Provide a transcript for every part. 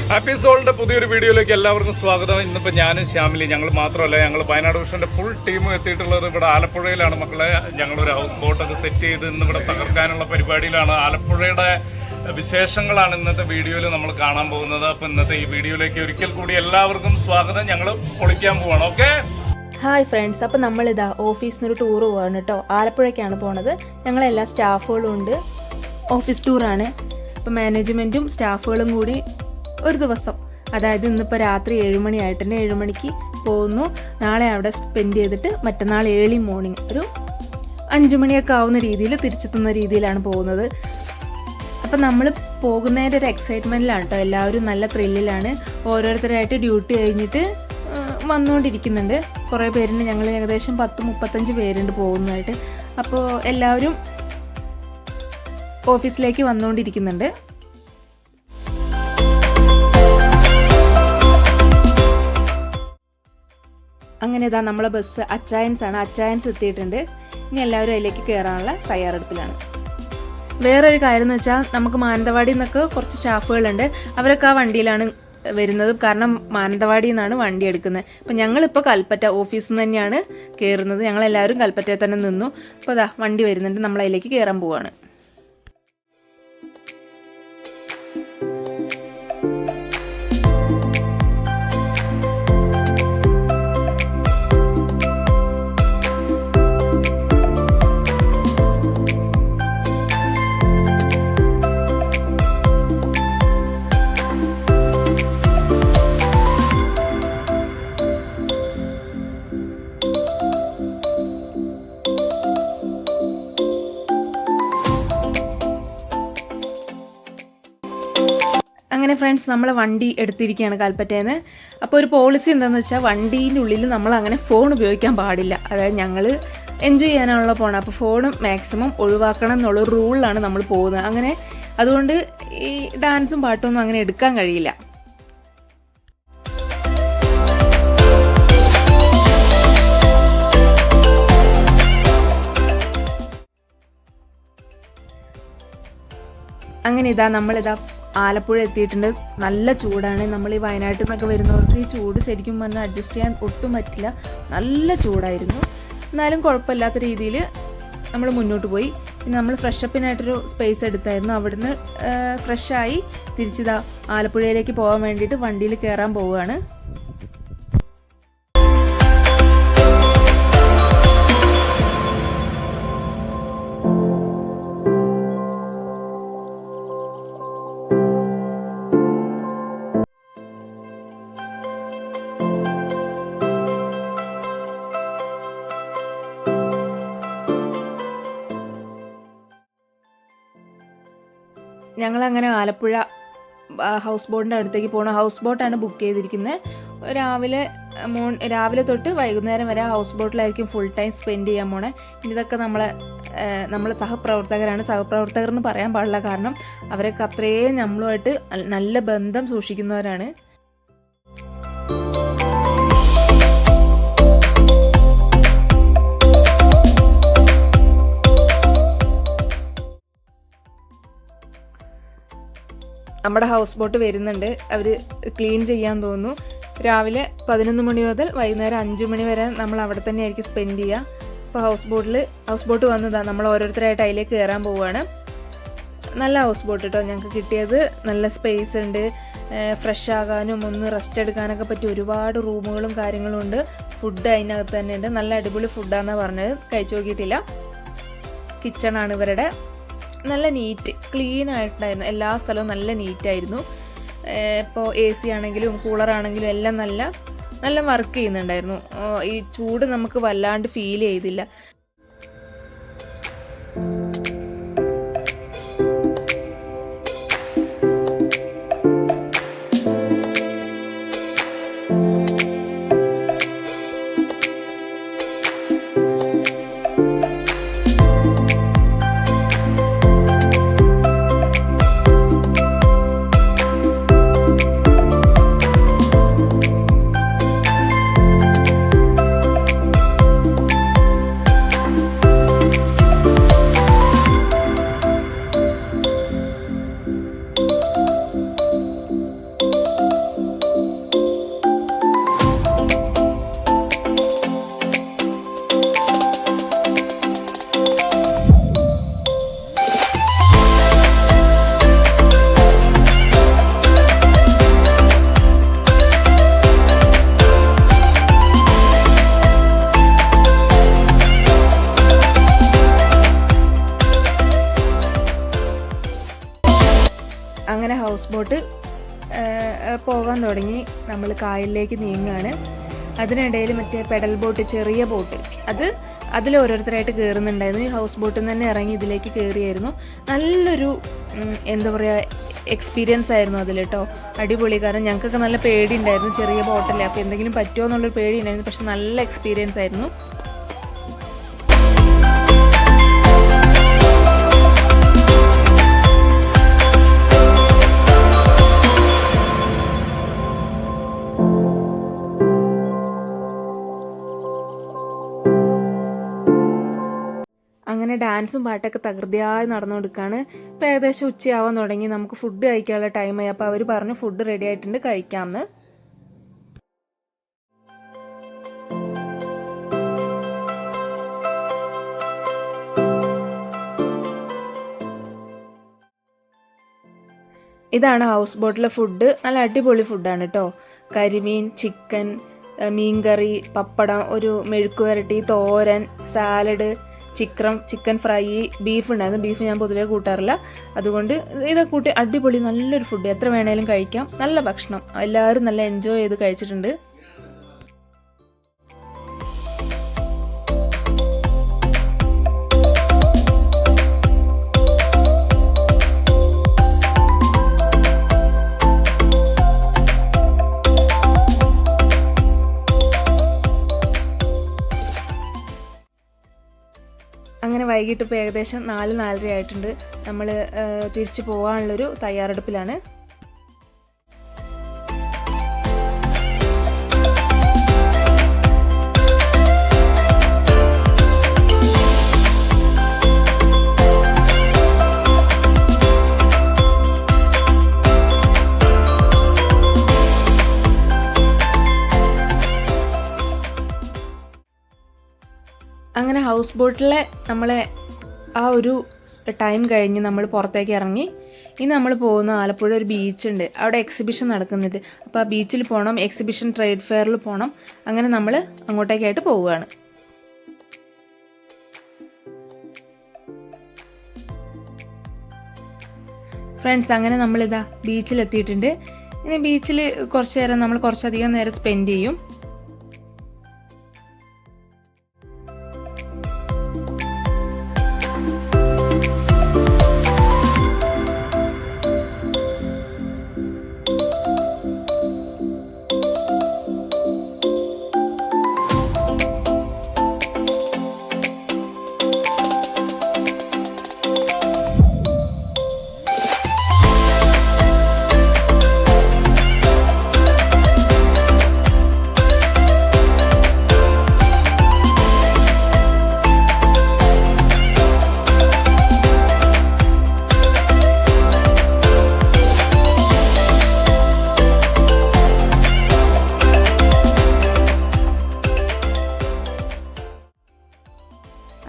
Happy സോളിന്റെ പുതിയൊരു വീഡിയോയിലേക്ക് എല്ലാവർക്കും സ്വാഗതം. ഇന്നിപ്പോൾ ഞാനും ശ്യാമിലി ഞങ്ങൾ മാത്രമല്ല, ഞങ്ങൾ വയനാട് വിഷന്റെ ഫുൾ ടീമും എത്തിയിട്ടുള്ളത് ഇവിടെ ആലപ്പുഴയിലാണ് മക്കളെ. ഞങ്ങളൊരു ഹൗസ് ബോട്ടൊക്കെ സെറ്റ് ചെയ്ത് ഇന്നിവിടെ തകർക്കാനുള്ള പരിപാടിയിലാണ്. ആലപ്പുഴയുടെ വിശേഷങ്ങളാണ് ഇന്നത്തെ വീഡിയോയിൽ നമ്മൾ കാണാൻ പോകുന്നത്. അപ്പോൾ ഇന്നത്തെ ഈ വീഡിയോയിലേക്ക് ഒരിക്കൽ കൂടി എല്ലാവർക്കും സ്വാഗതം. ഞങ്ങൾ പൊളിക്കാൻ പോവാണ്. Okay, hi friends. അപ്പോൾ നമ്മളിതാ ഓഫീസിൽ നിന്നൊരു ടൂർ പോവാണ് കേട്ടോ. ആലപ്പുഴയ്ക്കാണ് പോണത്. ഞങ്ങളെല്ലാ സ്റ്റാഫുകളും ഉണ്ട്. ഓഫീസ് ടൂറാണ്. അപ്പോൾ മാനേജ്മെൻറ്റും സ്റ്റാഫുകളും കൂടി ഒരു ദിവസം, അതായത് ഇന്നിപ്പോൾ രാത്രി 7 മണിയായിട്ടുണ്ട്. 7 മണിക്ക് പോകുന്നു. നാളെ അവിടെ സ്പെൻഡ് ചെയ്തിട്ട് മറ്റന്നാൾ ഏർലി മോർണിംഗ് ഒരു 5 മണിയൊക്കെ ആവുന്ന രീതിയിൽ തിരിച്ചെത്തുന്ന രീതിയിലാണ് പോകുന്നത്. അപ്പം നമ്മൾ പോകുന്നതിൻ്റെ ഒരു എക്സൈറ്റ്മെൻറ്റിലാണ് കേട്ടോ. എല്ലാവരും നല്ല ത്രില്ലിലാണ്. ഓരോരുത്തരായിട്ട് ഡ്യൂട്ടി കഴിഞ്ഞിട്ട് വന്നുകൊണ്ടിരിക്കുന്നുണ്ട്. കുറേ പേരുണ്ട്. ഞങ്ങൾ ഏകദേശം 10-35 പേരുണ്ട് പോകുന്നതായിട്ട്. അപ്പോൾ എല്ലാവരും ഓഫീസിലേക്ക് വന്നുകൊണ്ടിരിക്കുന്നുണ്ട്. അങ്ങനെ ഇതാ നമ്മളെ ബസ് അച്ചായൻസ് ആണ്. അച്ചായൻസ് എത്തിയിട്ടുണ്ട്. ഇനി എല്ലാവരും അതിലേക്ക് കയറാനുള്ള തയ്യാറെടുപ്പിലാണ്. വേറൊരു കാര്യം എന്ന് വെച്ചാൽ, നമുക്ക് മാനന്തവാടിയിൽ നിന്നൊക്കെ കുറച്ച് സ്റ്റാഫുകളുണ്ട്. അവരൊക്കെ ആ വണ്ടിയിലാണ് വരുന്നത്. കാരണം മാനന്തവാടിയിൽ നിന്നാണ് വണ്ടി എടുക്കുന്നത്. അപ്പം ഞങ്ങളിപ്പോൾ കൽപ്പറ്റ ഓഫീസിൽ നിന്ന് തന്നെയാണ് കയറുന്നത്. ഞങ്ങളെല്ലാവരും കൽപ്പറ്റയിൽ തന്നെ നിന്നു. അപ്പോൾ അതാ വണ്ടി വരുന്നുണ്ട്. നമ്മൾ അതിലേക്ക് കയറാൻ പോവാണ്. അങ്ങനെ ഫ്രണ്ട്സ്, നമ്മൾ വണ്ടി എടുത്തിരിക്കുകയാണ് കൽപ്പറ്റയിൽ നിന്ന്. അപ്പോൾ ഒരു പോളിസി എന്താണെന്ന് വെച്ചാൽ, വണ്ടീൻ്റെ ഉള്ളിൽ നമ്മൾ അങ്ങനെ ഫോൺ ഉപയോഗിക്കാൻ പാടില്ല. അതായത് ഞങ്ങൾ എൻജോയ് ചെയ്യാനാണല്ലോ പോകണം. അപ്പോൾ ഫോൺ മാക്സിമം ഒഴിവാക്കണം എന്നുള്ള റൂളിലാണ് നമ്മൾ പോകുന്നത്. അങ്ങനെ അതുകൊണ്ട് ഈ ഡാൻസും പാട്ടൊന്നും അങ്ങനെ എടുക്കാൻ കഴിയില്ല. അങ്ങനെ ഇതാ നമ്മളിതാ ആലപ്പുഴ എത്തിയിട്ടുണ്ട്. നല്ല ചൂടാണ്. നമ്മൾ ഈ വയനാട്ടിൽ നിന്നൊക്കെ വരുന്നവർക്ക് ഈ ചൂട് ശരിക്കും പറഞ്ഞാൽ അഡ്ജസ്റ്റ് ചെയ്യാൻ ഒട്ടും പറ്റില്ല. നല്ല ചൂടായിരുന്നു. എന്നാലും കുഴപ്പമില്ലാത്ത രീതിയിൽ നമ്മൾ മുന്നോട്ട് പോയി. പിന്നെ നമ്മൾ ഫ്രഷപ്പിനായിട്ടൊരു സ്പേസ് എടുത്തായിരുന്നു. അവിടുന്ന് ഫ്രഷായി തിരിച്ചിതാ ആലപ്പുഴയിലേക്ക് പോകാൻ വേണ്ടിയിട്ട് വണ്ടിയിൽ കയറാൻ പോവുകയാണ്. ഞങ്ങളങ്ങനെ ആലപ്പുഴ ഹൗസ് ബോട്ടിൻ്റെ അടുത്തേക്ക് പോകണം. ഹൗസ് ബോട്ടാണ് ബുക്ക് ചെയ്തിരിക്കുന്നത്. രാവിലെ തൊട്ട് വൈകുന്നേരം വരെ ഹൗസ് ബോട്ടിലായിരിക്കും ഫുൾ ടൈം സ്പെൻഡ് ചെയ്യാൻ പോണേ. ഇതൊക്കെ നമ്മളെ സഹപ്രവർത്തകരാണ്. സഹപ്രവർത്തകർ എന്ന് പറയാൻ പാടില്ല, കാരണം അവരൊക്കെ അത്രയും നമ്മളുമായിട്ട് നല്ല ബന്ധം സൂക്ഷിക്കുന്നവരാണ്. നമ്മുടെ ഹൗസ് ബോട്ട് വരുന്നുണ്ട്. അവർ ക്ലീൻ ചെയ്യാൻ തോന്നുന്നു. രാവിലെ 11 മണി മുതൽ വൈകുന്നേരം 5 മണി വരെ നമ്മൾ അവിടെ തന്നെ ആയിരിക്കും സ്പെൻഡ് ചെയ്യുക. അപ്പോൾ ഹൗസ് ബോട്ട് വന്നതാണ്. നമ്മൾ ഓരോരുത്തരായിട്ട് അതിലേക്ക് കയറാൻ പോവുകയാണ്. നല്ല ഹൗസ് ബോട്ട് കേട്ടോ ഞങ്ങൾക്ക് കിട്ടിയത്. നല്ല സ്പേസ് ഉണ്ട്. ഫ്രഷ് ആകാനും ഒന്ന് റെസ്റ്റ് എടുക്കാനൊക്കെ പറ്റി ഒരുപാട് റൂമുകളും കാര്യങ്ങളും ഉണ്ട്. ഫുഡ് അതിനകത്ത് തന്നെ ഉണ്ട്. നല്ല അടിപൊളി ഫുഡാണെന്നാണ് പറഞ്ഞത്. കഴിച്ചു നോക്കിയിട്ടില്ല. കിച്ചണാണ് ഇവരുടെ. നല്ല നീറ്റ് ക്ലീൻ ആയിട്ടുണ്ടായിരുന്നു. എല്ലാ സ്ഥലവും നല്ല നീറ്റായിരുന്നു. ഇപ്പോൾ AC ആണെങ്കിലും കൂളറാണെങ്കിലും എല്ലാം നല്ല വർക്ക് ചെയ്യുന്നുണ്ടായിരുന്നു. ഈ ചൂട് നമുക്ക് വല്ലാണ്ട് ഫീൽ ചെയ്തില്ല. അങ്ങനെ ഹൗസ് ബോട്ട് പോകാൻ തുടങ്ങി. നമ്മൾ കായലിലേക്ക് നീങ്ങുകയാണ്. അതിനിടയിൽ മറ്റേ പെഡൽ ബോട്ട്, ചെറിയ ബോട്ട്, അതിൽ ഓരോരുത്തരായിട്ട് കയറുന്നുണ്ടായിരുന്നു. ഈ ഹൗസ് ബോട്ടിൽ നിന്ന് തന്നെ ഇറങ്ങി ഇതിലേക്ക് കയറിയായിരുന്നു. നല്ലൊരു എന്താ പറയുക എക്സ്പീരിയൻസ് ആയിരുന്നു അതിൽ കേട്ടോ. അടിപൊളി. കാരണം ഞങ്ങൾക്കൊക്കെ നല്ല പേടി ഉണ്ടായിരുന്നു, ചെറിയ ബോട്ടല്ലേ, അപ്പോൾ എന്തെങ്കിലും പറ്റുമോ എന്നുള്ളൊരു പേടി ഉണ്ടായിരുന്നു. പക്ഷെ നല്ല എക്സ്പീരിയൻസ് ആയിരുന്നു. അങ്ങനെ ഡാൻസും പാട്ടൊക്കെ തകൃതിയായി നടന്നു കൊടുക്കുകയാണ്. ഇപ്പോൾ ഏകദേശം ഉച്ചയാവാൻ തുടങ്ങി. നമുക്ക് ഫുഡ് കഴിക്കാനുള്ള ടൈമായി. അപ്പോൾ അവർ പറഞ്ഞു ഫുഡ് റെഡി ആയിട്ടുണ്ട്, കഴിക്കാമെന്ന്. ഇതാണ് ഹൗസ് ബോട്ടിലെ ഫുഡ്. നല്ല അടിപൊളി ഫുഡാണ് കേട്ടോ. കരിമീൻ, ചിക്കൻ, മീൻകറി, പപ്പടം, ഒരു മെഴുക്കുവരട്ടി, തോരൻ, സാലഡ്, ചിക്കൻ ഫ്രൈ, ബീഫ് ഉണ്ടായിരുന്നു. ബീഫ് ഞാൻ പൊതുവേ കൂട്ടാറില്ല, അതുകൊണ്ട് ഇതൊക്കെ കൂട്ടി അടിപൊളി നല്ലൊരു ഫുഡ്. എത്ര വേണേലും കഴിക്കാം. നല്ല ഭക്ഷണം. എല്ലാവരും നല്ല എൻജോയ് ചെയ്ത് കഴിച്ചിട്ടുണ്ട്. അങ്ങനെ വൈകിട്ട് ഇപ്പോൾ ഏകദേശം 4-4:30 ആയിട്ടുണ്ട്. നമ്മൾ തിരിച്ചു പോകാനുള്ളൊരു തയ്യാറെടുപ്പിലാണ്. അങ്ങനെ ഹൗസ് ബോട്ടിലെ നമ്മളെ ആ ഒരു ടൈം കഴിഞ്ഞ് നമ്മൾ പുറത്തേക്ക് ഇറങ്ങി. ഇനി നമ്മൾ പോകുന്ന ആലപ്പുഴ ഒരു ബീച്ചുണ്ട്, അവിടെ എക്സിബിഷൻ നടക്കുന്നുണ്ട്. അപ്പോൾ ആ ബീച്ചിൽ പോകണം, എക്സിബിഷൻ ട്രേഡ് ഫെയറിൽ പോകണം. അങ്ങനെ നമ്മൾ അങ്ങോട്ടേക്കായിട്ട് പോവുകയാണ്. ഫ്രണ്ട്സ്, അങ്ങനെ നമ്മളിതാ ബീച്ചിലെത്തിയിട്ടുണ്ട്. ഇനി ബീച്ചിൽ കുറച്ച് നേരം നമ്മൾ കുറച്ചധികം നേരം സ്പെൻഡ് ചെയ്യും.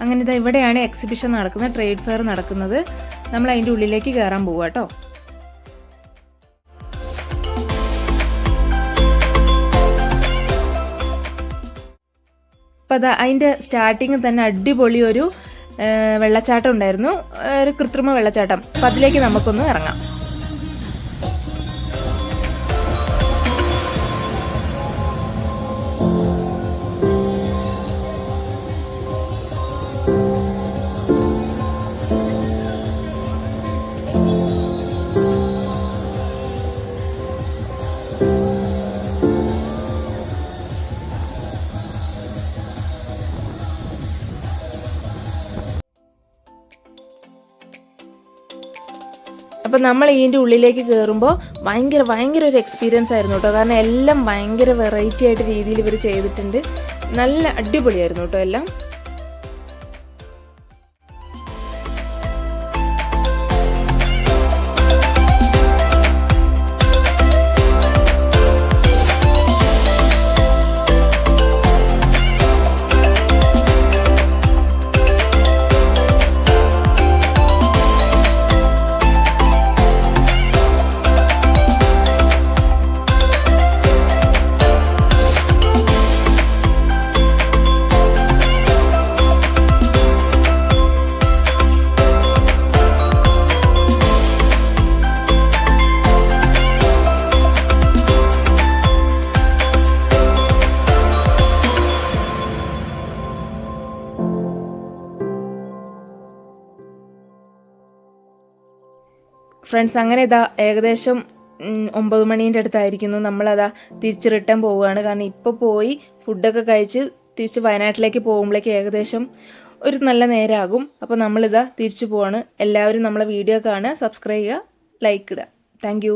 അങ്ങനെ ഇതാ ഇവിടെയാണ് എക്സിബിഷൻ നടക്കുന്നത്, ട്രേഡ് ഫെയർ നടക്കുന്നത്. നമ്മൾ അതിൻ്റെ ഉള്ളിലേക്ക് കയറാൻ പോവുക കേട്ടോ. അപ്പം അതാ അതിൻ്റെ സ്റ്റാർട്ടിങ് തന്നെ അടിപൊളി ഒരു വെള്ളച്ചാട്ടം ഉണ്ടായിരുന്നു, ഒരു കൃത്രിമ വെള്ളച്ചാട്ടം. അപ്പം അതിലേക്ക് നമുക്കൊന്ന് ഇറങ്ങാം. അപ്പം നമ്മൾ ഇതിൻ്റെ ഉള്ളിലേക്ക് കയറുമ്പോൾ ഭയങ്കര ഒരു എക്സ്പീരിയൻസ് ആയിരുന്നു കേട്ടോ. കാരണം എല്ലാം ഭയങ്കര വെറൈറ്റി ആയിട്ട് രീതിയിൽ ഇവർ ചെയ്തിട്ടുണ്ട്. നല്ല അടിപൊളിയായിരുന്നു കേട്ടോ എല്ലാം. ഫ്രണ്ട്സ് അങ്ങനെ ഇതാ ഏകദേശം 9 മണീൻ്റെ അടുത്തായിരിക്കുന്നു. നമ്മളതാ തിരിച്ച് റിട്ടേൺ പോവുകയാണ്. കാരണം ഇപ്പോൾ പോയി ഫുഡൊക്കെ കഴിച്ച് തിരിച്ച് വയനാട്ടിലേക്ക് പോകുമ്പോഴേക്ക് ഏകദേശം ഒരു നല്ല നേരമാകും. അപ്പോൾ നമ്മളിതാ തിരിച്ചു പോവാണ്. എല്ലാവരും നമ്മളെ വീഡിയോ കാണുക, സബ്സ്ക്രൈബ് ചെയ്യുക, ലൈക്ക് ഇടുക. താങ്ക്